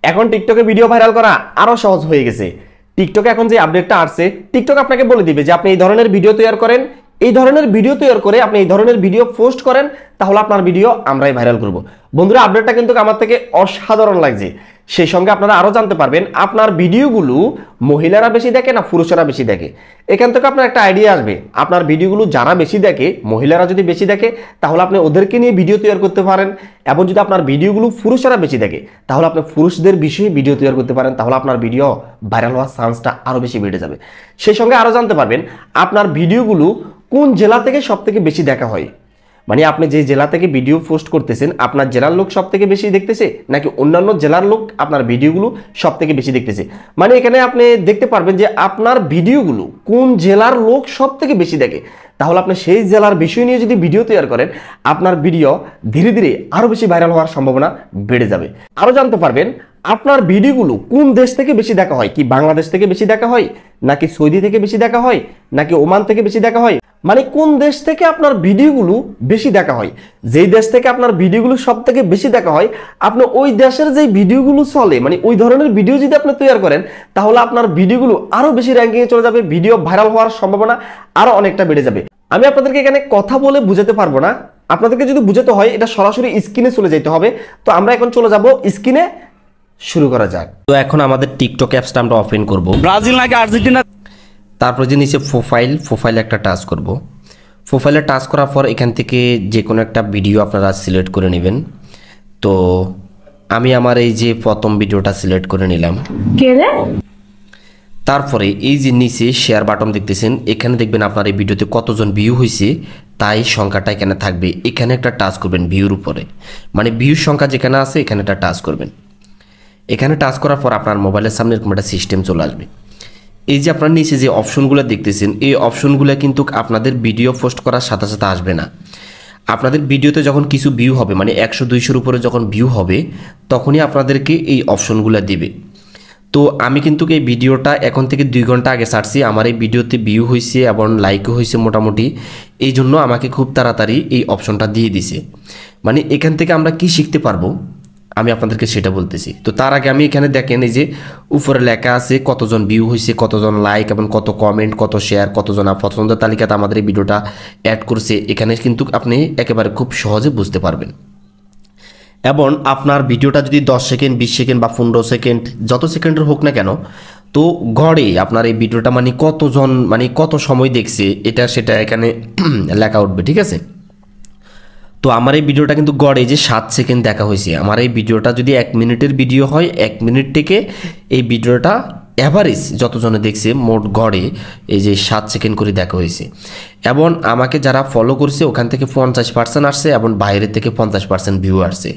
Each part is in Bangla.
এখন টিকটকে ভিডিও ভাইরাল করা আরো সহজ হয়ে গেছে। টিকটকে এখন যে আপডেটটা আসছে, টিকটক আপনাকে বলে দিবে যে আপনি এই ধরনের ভিডিও তৈরি করেন, এই ধরনের ভিডিও তৈরি করে আপনি এই ধরনের ভিডিও পোস্ট করেন, তাহলে আপনার ভিডিও আমরাই ভাইরাল করব। বন্ধুরা, আপডেটটা কিন্তু আমার থেকে অসাধারণ লাগছে। সেই সঙ্গে আপনারা আরো জানতে পারবেন আপনার ভিডিওগুলো মহিলারা বেশি দেখে না পুরুষেরা বেশি দেখে। এখান থেকে আপনার একটা আইডিয়া আসবে, আপনার ভিডিওগুলো যারা বেশি দেখে, মহিলারা যদি বেশি দেখে তাহলে আপনি ওদেরকে নিয়ে ভিডিও তৈরি করতে পারেন। এবং যদি আপনার ভিডিওগুলো পুরুষেরা বেশি দেখে তাহলে আপনি পুরুষদের বিষয়ে ভিডিও তৈরি করতে পারেন, তাহলে আপনার ভিডিও ভাইরাল হওয়ার চান্সটা আরো বেশি বেড়ে যাবে। সেই সঙ্গে আরো জানতে পারবেন আপনার ভিডিওগুলো কোন জেলা থেকে সব থেকে বেশি দেখা হয়। মানে আপনি যে জেলা থেকে ভিডিও পোস্ট করতেছেন আপনার জেলার লোক সব থেকে বেশি দেখতেছে নাকি অন্যান্য জেলার লোক আপনার ভিডিওগুলো সব থেকে বেশি দেখতেছে। মানে এখানে আপনি দেখতে পারবেন যে আপনার ভিডিওগুলো কোন জেলার লোক সব থেকে বেশি দেখে, তাহলে আপনি সেই জেলার বিষয় নিয়ে যদি ভিডিও তৈরি করেন আপনার ভিডিও ধীরে ধীরে আরো বেশি ভাইরাল হওয়ার সম্ভাবনা বেড়ে যাবে। আরো জানতে পারবেন আপনার ভিডিওগুলো কোন দেশ থেকে বেশি দেখা হয়, কি বাংলাদেশ থেকে বেশি দেখা হয় নাকি সৌদি থেকে বেশি দেখা হয় নাকি ওমান থেকে বেশি দেখা হয়। মানে কোন দেশ থেকে আপনার ভিডিওগুলো বেশি দেখা হয়, যেই দেশ থেকে আপনার ভিডিওগুলো সব থেকে বেশি দেখা হয় আপনি ওই দেশের যে ভিডিওগুলো চলে, মানে ওই ধরনের ভিডিও যদি আপনি তৈরি করেন তাহলে আপনার ভিডিওগুলো আরো বেশি র্যাঙ্কিংয়ে চলে যাবে, ভিডিও ভাইরাল হওয়ার সম্ভাবনা আরো অনেকটা বেড়ে যাবে। আমি আপনাদেরকে এখানে কথা বলে বুঝাতে পারবো না, আপনাদেরকে যদি বুঝাতে হয় এটা সরাসরি স্ক্রিনে চলে যেতে হবে। তো আমরা এখন চলে যাব স্ক্রিনে, শুরু করা যাক। তো এখন আমাদের টিকটক অ্যাপসটা আমরা ওপেন করব। ব্রাজিল নাকি আর্জেন্টিনা, তারপর যে নিচে প্রোফাইলে একটা টাচ করব। প্রোফাইলে টাচ করার পর এখান থেকে যে কোনো একটা ভিডিও আপনারা সিলেক্ট করে নেবেন। তো আমি আমার এই যে প্রথম ভিডিওটা সিলেক্ট করে নিলাম। তারপরে এই যে নিচে শেয়ার বাটন দেখতেছেন, এখানে দেখবেন আপনার এই ভিডিওতে কতজন ভিউ হয়েছে তাই সংখ্যাটা এখানে থাকবে। এখানে একটা টাচ করবেন ভিউর উপরে, মানে ভিউর সংখ্যা যেখানে আছে এখানে একটা টাচ করবেন। এখানে টাচ করার পর আপনার মোবাইলের সামনে এরকম একটা সিস্টেম চলে আসবে। এই যে আপনার নিচে যে অপশনগুলো দেখতেছেন এই অপশনগুলো কিন্তু আপনাদের ভিডিও পোস্ট করার সাথে সাথে আসবে না। আপনাদের ভিডিওতে যখন কিছু ভিউ হবে, মানে 100-200-র উপরে যখন ভিউ হবে তখনই আপনাদেরকে এই অপশনগুলো দিবে। তো আমি কিন্তু এই ভিডিওটা এখন থেকে 2 ঘন্টা আগে ছাড়ছি, আমার এই ভিডিওতে ভিউ হয়েছে এবং লাইকও হয়েছে মোটামুটি, এই জন্য আমাকে খুব তাড়াতাড়ি এই অপশনটা দিয়ে দিছে। মানে এখান থেকে আমরা কি শিখতে পারবো আমি আপনাদেরকে সেটা বলতেছি। তো তার আগে আমি এখানে দেখেন এই যে উপরে লেখা আছে কতজন ভিউ হয়েছে, কতজন লাইক এবং কত কমেন্ট, কত শেয়ার, কতজন পছন্দের তালিকাতে আমাদের এই ভিডিওটা অ্যাড করছে, এখানে কিন্তু আপনি একেবারে খুব সহজে বুঝতে পারবেন। এবং আপনার ভিডিওটা যদি 10 সেকেন্ড, 20 সেকেন্ড বা 15 সেকেন্ড যত সেকেন্ডের হোক না কেন, তো গড়ে আপনার এই ভিডিওটা মানে কতজন, মানে কত সময় দেখছে এটা সেটা এখানে লেখা উঠবে, ঠিক আছে। তো আমার এই ভিডিওটা কিন্তু গড়ে যে 7 সেকেন্ড দেখা হয়েছে। আমার এই ভিডিওটা যদি 1 মিনিটের ভিডিও হয় 1 মিনিট থেকে এই ভিডিওটা অ্যাভারেজ যতজনে দেখছে মোট গড়ে এই যে 7 সেকেন্ড করে দেখা হয়েছে। এবং আমাকে যারা ফলো করছে ওখান থেকে 50% আসছে এবং বাইরের থেকে 50% ভিউ আসছে,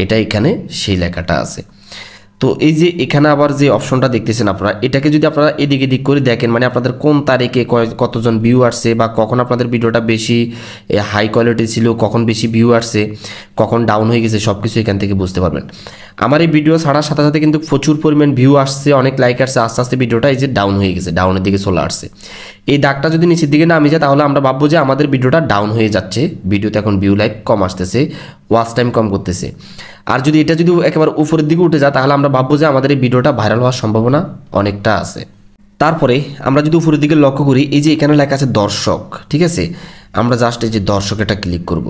এটা এখানে সেই লেখাটা আছে। তো এই যে এখানে আবার যে অপশনটা দেখতেছেন আপনারা, এটাকে যদি আপনারা এদিক এদিক করে দেখেন, মানে আপনাদের কোন তারিখে কতজন ভিউ আসছে বা কখন আপনাদের ভিডিওটা বেশি হাই কোয়ালিটি ছিল, কখন বেশি ভিউ আসছে, কখন ডাউন হয়ে গেছে, সব কিছু এখান থেকে বুঝতে পারবেন। আমার এই ভিডিও ছাড়ার সাথে সাথে কিন্তু প্রচুর পরিমাণ ভিউ আসছে, অনেক লাইক আসছে, আস্তে আস্তে ভিডিওটা এই যে ডাউন হয়ে গেছে, ডাউনের দিকে চলে আসছে। এই দাগটা যদি নিচের দিকে নামে যায় তাহলে আমরা ভাববো যে আমাদের ভিডিওটা ডাউন হয়ে যাচ্ছে, ভিডিওতে এখন ভিউ লাইক কম আসতেছে, ওয়াচ টাইম কম করতেছে। আর যদি এটা যদি একেবারে উপরের দিকে উঠে যায় তাহলে আমরা ভাববো যে আমাদের এই ভিডিওটা ভাইরাল হওয়ার সম্ভাবনা অনেকটা আছে। তারপরে আমরা যদি উপরের দিকে লক্ষ্য করি, এই যে এখানে লেখা আছে দর্শক, ঠিক আছে, আমরা জাস্ট এই যে দর্শক এটা ক্লিক করব।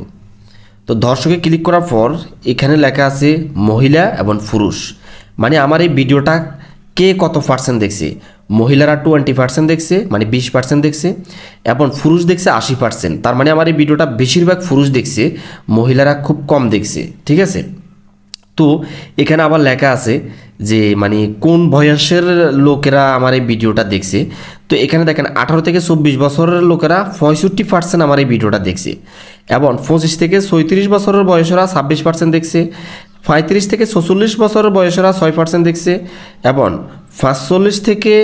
তো দর্শকে ক্লিক করার পর এখানে লেখা আছে মহিলা এবং পুরুষ, মানে আমার এই ভিডিওটা কে কত পার্সেন্ট দেখছে। মহিলারা 20% দেখছে, মানে 20% দেখছে, এবং পুরুষ দেখছে 80%। তার মানে আমার এই ভিডিওটা বেশিরভাগ পুরুষ দেখছে, মহিলারা খুব কম দেখছে, ঠিক আছে। তো এখানে আবার লেখা আছে যে মানে কোন বয়সের লোকেরা আমার এই ভিডিওটা দেখছে। তো এখানে দেখেন 18 থেকে 24 বছরের লোকেরা 65% আমার এই ভিডিওটা দেখছে, এবং 25 থেকে 34 বছরের বয়সেরা 26% দেখছে, 35 থেকে 46 বছরের বয়সেরা 6% দেখছে, এবং 45 থেকে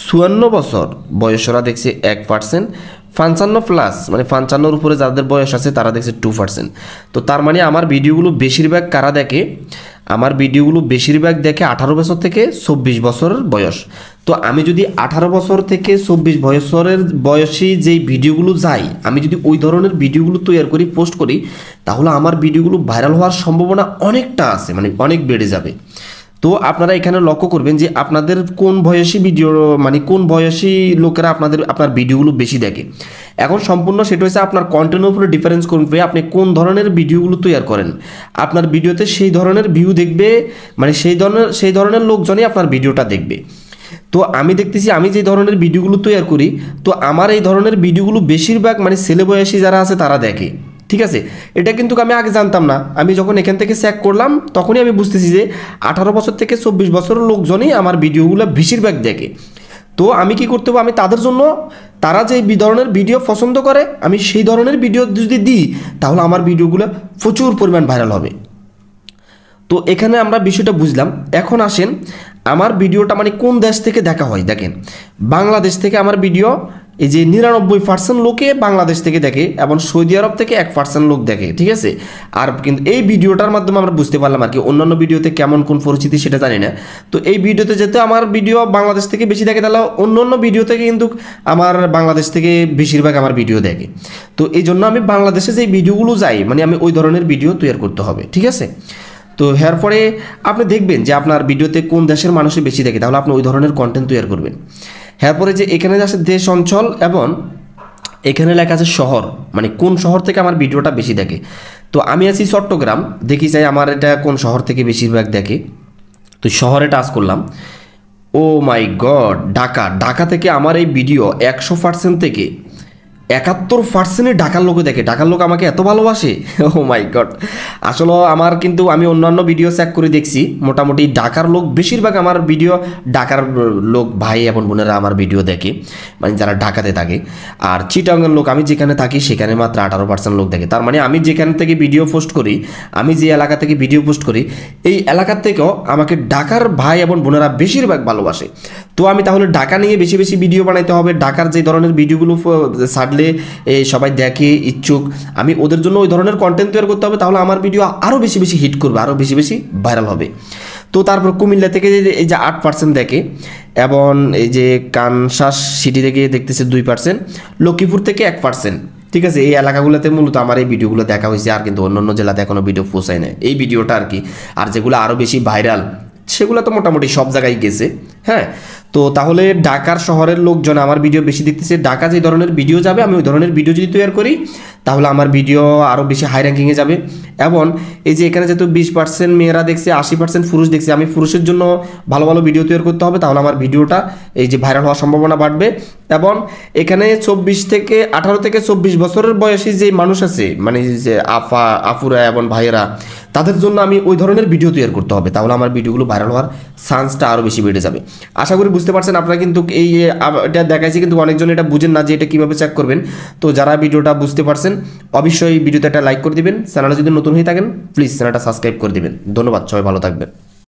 54 বছর বয়সেরা দেখছে 1%, 55+ মানে 55-র উপরে যাদের বয়স আছে তারা দেখছে 2%। তো তার মানে আমার ভিডিওগুলো বেশিরভাগ কারা দেখে, আমার ভিডিওগুলো বেশিরভাগ দেখে 18 বছর থেকে 24 বছরের বয়স। তো আমি যদি 18 বছর থেকে 24 বছরের বয়সী যেই ভিডিওগুলো যাই, আমি যদি ওই ধরনের ভিডিওগুলো তৈরি করি, পোস্ট করি, তাহলে আমার ভিডিওগুলো ভাইরাল হওয়ার সম্ভাবনা অনেকটা আছে, মানে অনেক বেড়ে যাবে। তো আপনারা এখানে লক্ষ্য করবেন যে আপনাদের কোন বয়সী ভিডিও মানে কোন বয়সী লোকেরা আপনার ভিডিওগুলো বেশি দেখে। এখন সম্পূর্ণ সেটা হচ্ছে আপনার কন্টেন্টের উপরে ডিফারেন্স করবে আপনি কোন ধরনের ভিডিওগুলো তৈরি করেন। আপনার ভিডিওতে সেই ধরনের ভিউ দেখবে, মানে সেই ধরনের লোকজনই আপনার ভিডিওটা দেখবে। তো আমি দেখতেছি আমি যে ধরনের ভিডিওগুলো তৈরি করি, তো আমার এই ধরনের ভিডিওগুলো বেশিরভাগ মানে ছেলে বয়সী যারা আছে তারা দেখে। ঠিক আছে, এটা কিন্তু আমি আগে জানতাম না। আমি যখন এখান থেকে চেক করলাম তখনই আমি বুঝতেছি যে 18 বছর থেকে 24 বছরের লোকজনই আমার ভিডিওগুলো বেশিরভাগ দেখে। তো আমি কি করতে হবে, আমি তাদের জন্য তারা যে ধরনের ভিডিও পছন্দ করে আমি সেই ধরনের ভিডিও যদি দিই তাহলে আমার ভিডিওগুলো প্রচুর পরিমাণ ভাইরাল হবে। তো এখানে আমরা বিষয়টা বুঝলাম। এখন আসেন আমার ভিডিওটা মানে কোন দেশ থেকে দেখা হয়। দেখেন বাংলাদেশ থেকে আমার ভিডিও এই যে 99% লোকে বাংলাদেশ থেকে দেখে এবং সৌদি আরব থেকে 1% লোক দেখে। ঠিক আছে, আর কিন্তু এই ভিডিওটার মাধ্যমে আমরা বুঝতে পারলাম আর কি অন্যান্য ভিডিওতে কেমন কোন পরিস্থিতি সেটা জানি না। তো এই ভিডিওতে যেহেতু আমার ভিডিও বাংলাদেশ থেকে বেশি দেখে তাহলে অন্যান্য ভিডিও থেকে কিন্তু আমার বাংলাদেশ থেকে বেশিরভাগ আমার ভিডিও দেখে। তো এই জন্য আমি বাংলাদেশে যে ভিডিওগুলো যাই মানে আমি ওই ধরনের ভিডিও তৈরি করতে হবে। ঠিক আছে, তো এর পরে আপনি দেখবেন যে আপনার ভিডিওতে কোন দেশের মানুষই বেশি দেখে তাহলে আপনি ওই ধরনের কন্টেন্ট তৈরি করবেন। এরপরে যে এখানে আছে দেশ অঞ্চল এবং এখানে লেখা আছে শহর, মানে কোন শহর থেকে আমার ভিডিওটা বেশি দেখে। তো আমি আছি চট্টগ্রাম, দেখি চাই আমার এটা কোন শহর থেকে বেশিরভাগ দেখে। তো শহরে টাচ করলাম, ও মাই গড ঢাকা থেকে আমার এই ভিডিও 100% থেকে 71% ঢাকার লোকে দেখে। ঢাকার লোক আমাকে এত ভালোবাসে, ও মাই গড। আসলে আমার কিন্তু আমি অন্যান্য ভিডিও চেক করে দেখছি মোটামুটি ঢাকার লোক বেশিরভাগ আমার ভিডিও ঢাকার লোক ভাই এবং বোনেরা আমার ভিডিও দেখে, মানে যারা ঢাকাতে থাকে। আর চিটাগাংয়ের লোক আমি যেখানে থাকি সেখানে মাত্র 18% লোক দেখে। তার মানে আমি যেখান থেকে ভিডিও পোস্ট করি, আমি যে এলাকা থেকে ভিডিও পোস্ট করি এই এলাকার থেকেও আমাকে ঢাকার ভাই এবং বোনেরা বেশিরভাগ ভালোবাসে। তো আমি তাহলে ঢাকা নিয়ে বেশি বেশি ভিডিও বানাইতে হবে। ঢাকার যে ধরনের ভিডিওগুলো ছাড়লে সবাই দেখে ইচ্ছুক, আমি ওদের জন্য ওই ধরনের কন্টেন্ট তৈরি করতে হবে, তাহলে আমার ভিডিও আরও বেশি বেশি হিট করবে, আরও বেশি বেশি ভাইরাল হবে। তো তারপর কুমিল্লা থেকে এই যে 8% দেখে এবং এই যে কানসাস সিটি থেকে দেখতেছে 2%, লক্ষ্মীপুর থেকে 1%। ঠিক আছে, এই এলাকাগুলোতে মূলত আমার এই ভিডিওগুলো দেখা হয়েছে, আর কিন্তু অন্যান্য জেলাতে এখনও ভিডিও পৌঁছায় না এই ভিডিওটা আর কি। আর যেগুলো আরও বেশি ভাইরাল সেগুলো তো মোটামুটি সব জায়গায় গেছে। হ্যাঁ, তো তাহলে ঢাকার শহরের লোকজন আমার ভিডিও বেশি দেখতেছে। ঢাকা যে ধরনের ভিডিও যাবে আমি ওই ধরনের ভিডিও যদি তৈরি করি তাহলে আমার ভিডিও আরও বেশি হাই র্যাঙ্কিংয়ে যাবে। এবং এই যে এখানে যেহেতু 20% মেয়েরা দেখছে, 80% পুরুষ দেখছে, আমি পুরুষের জন্য ভালো ভালো ভিডিও তৈরি করতে হবে, তাহলে আমার ভিডিওটা এই যে ভাইরাল হওয়ার সম্ভাবনা বাড়বে। এবং এখানে 18 থেকে 24 বছরের বয়সী যে মানুষ আছে, মানে যে আপুরা এবং ভাইয়েরা, তাদের জন্য আমি ওই ধরনের ভিডিও তৈরি করতে হবে, তাহলে আমার ভিডিওগুলো ভাইরাল হওয়ার চান্সটা আরও বেশি বেড়ে যাবে। আশা করি বুঝতে পারছেন আপনারা। কিন্তু এই এটা দেখাইছি কিন্তু অনেকজন এটা বুঝেন না যে এটা কীভাবে চেক করবেন। তো যারা ভিডিওটা বুঝতে পারছেন অবশ্যই ভিডিওতে একটা লাইক করে দিবেন। চ্যানেলে যদি নতুন হয়ে থাকেন প্লিজ চ্যানেলটা সাবস্ক্রাইব করে দিবেন। ধন্যবাদ, সবাই ভালো থাকবেন।